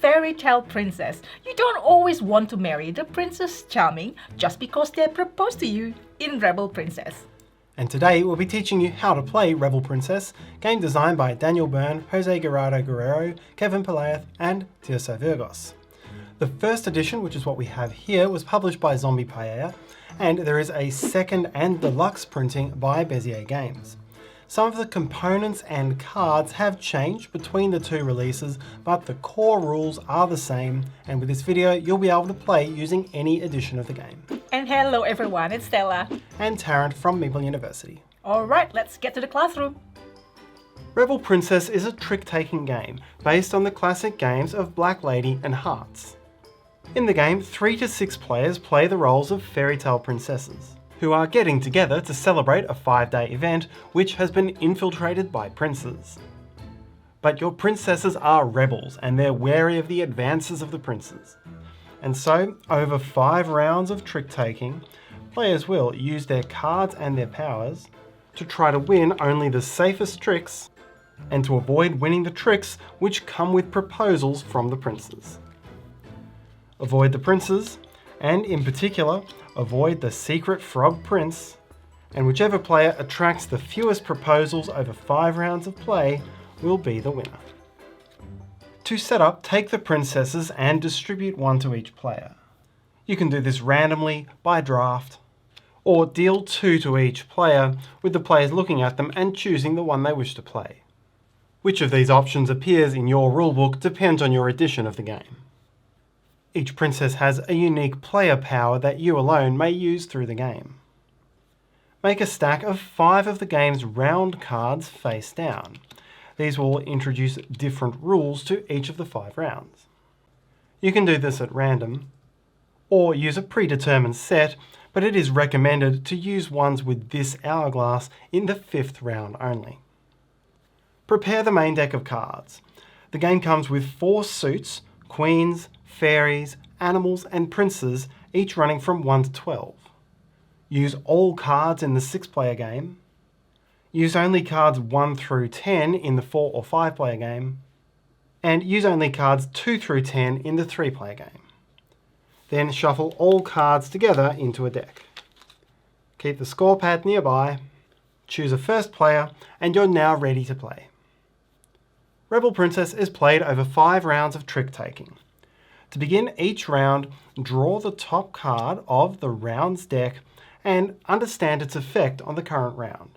fairy tale princess, you don't always want to marry the Princess Charming just because they proposed to you in Rebel Princess. And today we'll be teaching you how to play Rebel Princess, game designed by Daniel Byrne, Jose Gerardo Guerrero, Kevin Pelaez and Tirso Virgos. The first edition, which is what we have here, was published by Zombi Paella, and there is a second and deluxe printing by Bezier Games. Some of the components and cards have changed between the two releases, but the core rules are the same, and with this video you'll be able to play using any edition of the game. And hello everyone, it's Stella. And Tarrant from Meeple University. Alright, let's get to the classroom. Rebel Princess is a trick-taking game based on the classic games of Black Lady and Hearts. In the game, 3 to 6 players play the roles of fairy tale princesses, who are getting together to celebrate a 5-day event which has been infiltrated by princes. But your princesses are rebels and they're wary of the advances of the princes. And so, over 5 rounds of trick-taking, players will use their cards and their powers to try to win only the safest tricks and to avoid winning the tricks which come with proposals from the princes. Avoid the princes, and in particular, avoid the secret frog prince, and whichever player attracts the fewest proposals over 5 rounds of play will be the winner. To set up, take the princesses and distribute 1 to each player. You can do this randomly, by draft, or deal 2 to each player, with the players looking at them and choosing the one they wish to play. Which of these options appears in your rulebook depends on your edition of the game. Each princess has a unique player power that you alone may use through the game. Make a stack of 5 of the game's round cards face down. These will introduce different rules to each of the 5 rounds. You can do this at random, or use a predetermined set, but it is recommended to use ones with this hourglass in the 5th round only. Prepare the main deck of cards. The game comes with 4 suits, queens, fairies, animals and princes, each running from 1 to 12. Use all cards in the 6-player game. Use only cards 1 through 10 in the 4 or 5-player game. And use only cards 2 through 10 in the 3-player game. Then shuffle all cards together into a deck. Keep the score pad nearby. Choose a first player and you're now ready to play. Rebel Princess is played over 5 rounds of trick-taking. To begin each round, draw the top card of the round's deck and understand its effect on the current round.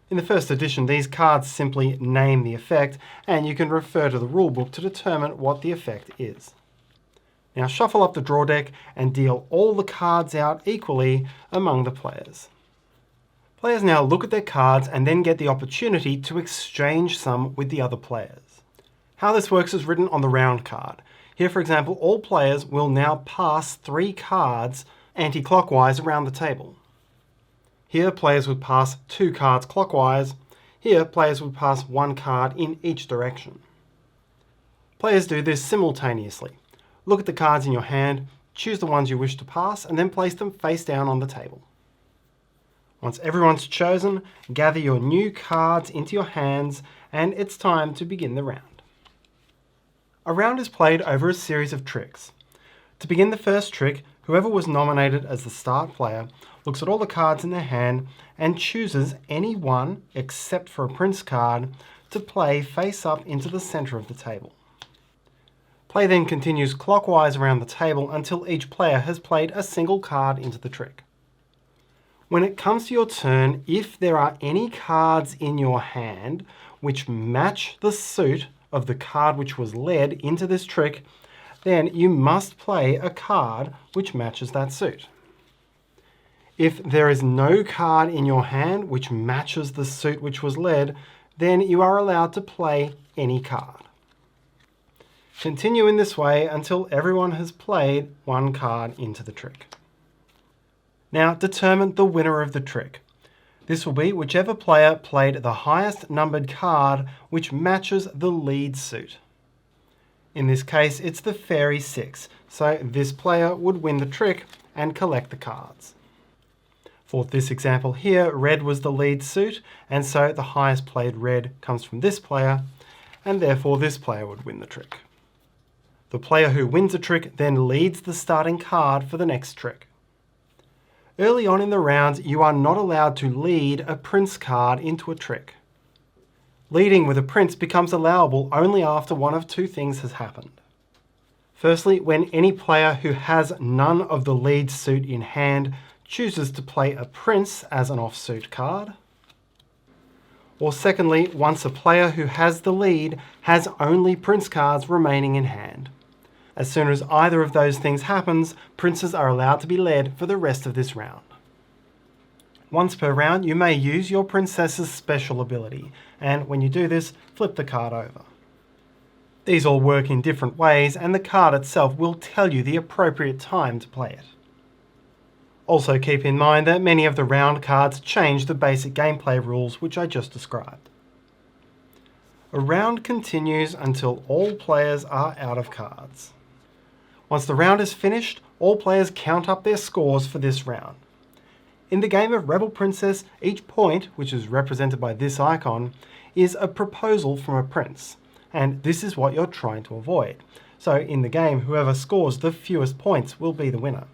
In the first edition, these cards simply name the effect, and you can refer to the rulebook to determine what the effect is. Now shuffle up the draw deck and deal all the cards out equally among the players. Players now look at their cards and then get the opportunity to exchange some with the other players. How this works is written on the round card. Here, for example, all players will now pass 3 cards anti-clockwise around the table. Here, players would pass 2 cards clockwise. Here, players would pass 1 card in each direction. Players do this simultaneously. Look at the cards in your hand, choose the ones you wish to pass, and then place them face down on the table. Once everyone's chosen, gather your new cards into your hands, and it's time to begin the round. A round is played over a series of tricks. To begin the first trick, whoever was nominated as the start player looks at all the cards in their hand and chooses any one, except for a prince card, to play face up into the centre of the table. Play then continues clockwise around the table until each player has played a single card into the trick. When it comes to your turn, if there are any cards in your hand which match the suit of the card which was led into this trick, then you must play a card which matches that suit. If there is no card in your hand which matches the suit which was led, then you are allowed to play any card. Continue in this way until everyone has played 1 card into the trick. Now determine the winner of the trick. This will be whichever player played the highest numbered card which matches the lead suit. In this case, it's the Fairy 6, so this player would win the trick and collect the cards. For this example here, red was the lead suit, and so the highest played red comes from this player, and therefore this player would win the trick. The player who wins a trick then leads the starting card for the next trick. Early on in the round, you are not allowed to lead a prince card into a trick. Leading with a prince becomes allowable only after one of two things has happened. Firstly, when any player who has none of the lead suit in hand chooses to play a prince as an offsuit card. Or secondly, once a player who has the lead has only prince cards remaining in hand. As soon as either of those things happens, princes are allowed to be led for the rest of this round. Once per round, you may use your princess's special ability, and when you do this, flip the card over. These all work in different ways, and the card itself will tell you the appropriate time to play it. Also keep in mind that many of the round cards change the basic gameplay rules which I just described. A round continues until all players are out of cards. Once the round is finished, all players count up their scores for this round. In the game of Rebel Princess, each point, which is represented by this icon, is a proposal from a prince, and this is what you're trying to avoid. So in the game, whoever scores the fewest points will be the winner.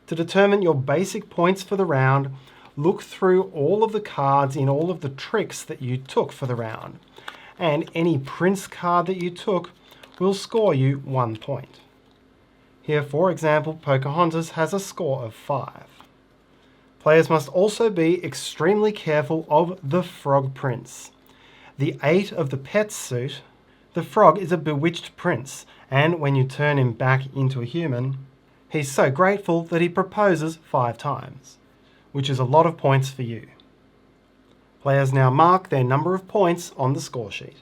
To determine your basic points for the round, look through all of the cards in all of the tricks that you took for the round, and any prince card that you took will score you 1 point. Here, for example, Pocahontas has a score of 5. Players must also be extremely careful of the Frog Prince. The 8 of the pet suit, the frog is a bewitched prince, and when you turn him back into a human, he's so grateful that he proposes 5 times, which is a lot of points for you. Players now mark their number of points on the score sheet.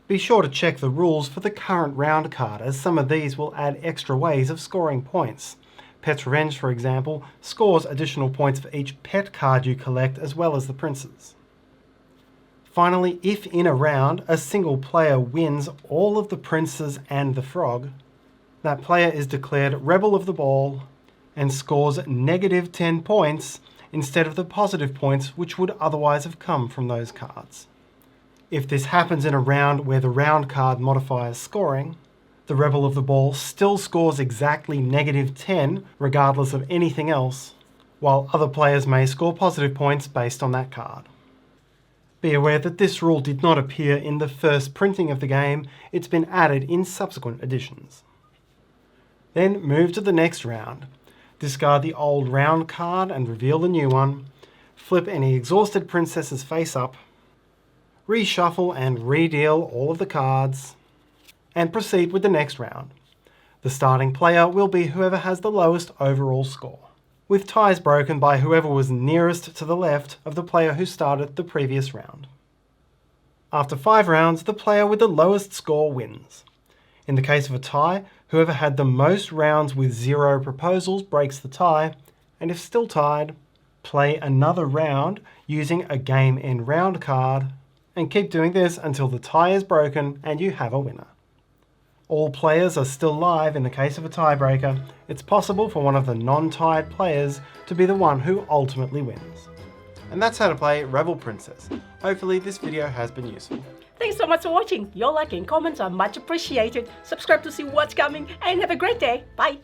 Be sure to check the rules for the current round card, as some of these will add extra ways of scoring points. Pet's Revenge, for example, scores additional points for each pet card you collect as well as the princes. Finally, if in a round a single player wins all of the princes and the frog, that player is declared Rebel of the Ball and scores -10 points instead of the positive points which would otherwise have come from those cards. If this happens in a round where the round card modifiers scoring, the Rebel of the Ball still scores exactly -10 regardless of anything else, while other players may score positive points based on that card. Be aware that this rule did not appear in the first printing of the game, it's been added in subsequent editions. Then move to the next round. Discard the old round card and reveal the new one. Flip any exhausted princesses face up. Reshuffle and redeal all of the cards. And proceed with the next round. The starting player will be whoever has the lowest overall score, with ties broken by whoever was nearest to the left of the player who started the previous round. After 5 rounds, the player with the lowest score wins. In the case of a tie, whoever had the most rounds with 0 proposals breaks the tie, and if still tied, play another round using a game end round card, and keep doing this until the tie is broken and you have a winner. All players are still live in the case of a tiebreaker. It's possible for one of the non-tied players to be the one who ultimately wins. And that's how to play Rebel Princess. Hopefully this video has been useful. Thanks so much for watching. Your like and comments are much appreciated. Subscribe to see what's coming and have a great day. Bye.